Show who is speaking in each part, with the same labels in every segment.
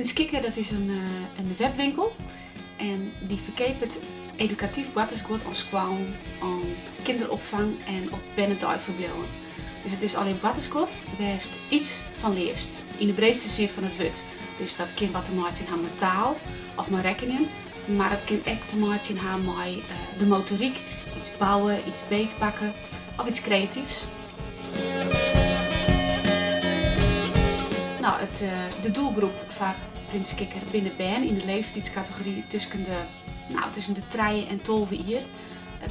Speaker 1: Prins Kikker, dat is een webwinkel en die verkoopt educatief watersgoed aan school, aan kinderopvang en op Benneduivenbouwen. Dus het is alleen watersgoed waar je iets van leert, in de breedste zin van het woord. Dus dat kind wat te maken heeft met taal of met rekening, maar dat kind ook te maken heeft met de motoriek, iets bouwen, iets beetpakken of iets creatiefs. Nou, de doelgroep van Prins Kikker binnen Ben in de leeftijdscategorie tussen de 3 en 12 jaar.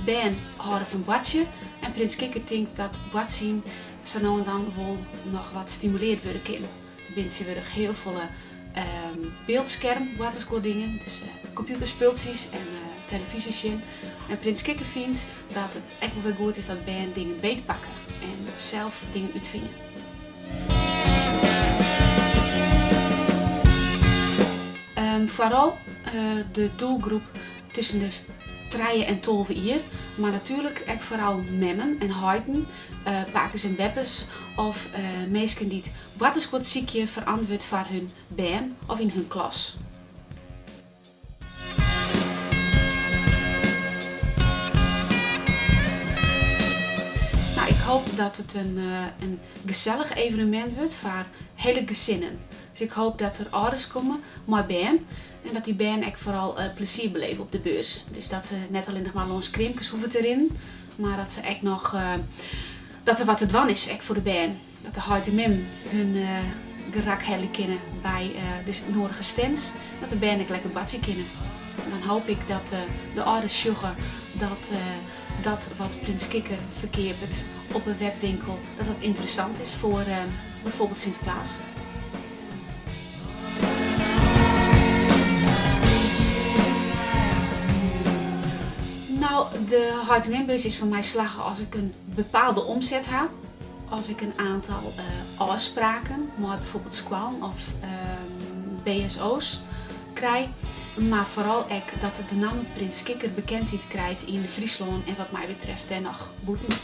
Speaker 1: Ben houden van badje en Prins Kikker denkt dat badzien zo nou en dan wel nog wat stimuleerd worden kan. Binnen ze worden heel veel beeldscherm, dingen, dus computerspultjes en televisies in. En Prins Kikker vindt dat het echt wel goed is dat Ben dingen beetpakken en zelf dingen uitvinden. Vooral de doelgroep tussen de 3 en 12 jaar, maar natuurlijk ook vooral memmen en huiden, pakers en beppers of mensen die het watersgoed ziekje verantwoord voor hun baan of in hun klas. Nou, ik hoop dat het een gezellig evenement wordt voor hele gezinnen. Dus ik hoop dat er ouders komen met baan en dat die baan ook vooral plezier beleven op de beurs. Dus dat ze net alleen nog maar ons krimpjes hoeven te rennen, maar dat ze ook nog dat er wat te doen is ook voor de baan. Dat de huid en mem hun gerak hellen kennen bij de nodige stands, dat de baan ook lekker badje kennen. En dan hoop ik dat de ouders zorgen dat wat Prins Kikker verkeert op een webwinkel, dat dat interessant is voor bijvoorbeeld Sinterklaas. Nou, de H&M-bus is voor mij slagen als ik een bepaalde omzet heb. Als ik een aantal afspraken, maar bijvoorbeeld squam of BSO's krijg. Maar vooral ook dat de naam Prins Kikker bekendheid krijgt in Friesland en wat mij betreft nog boeten.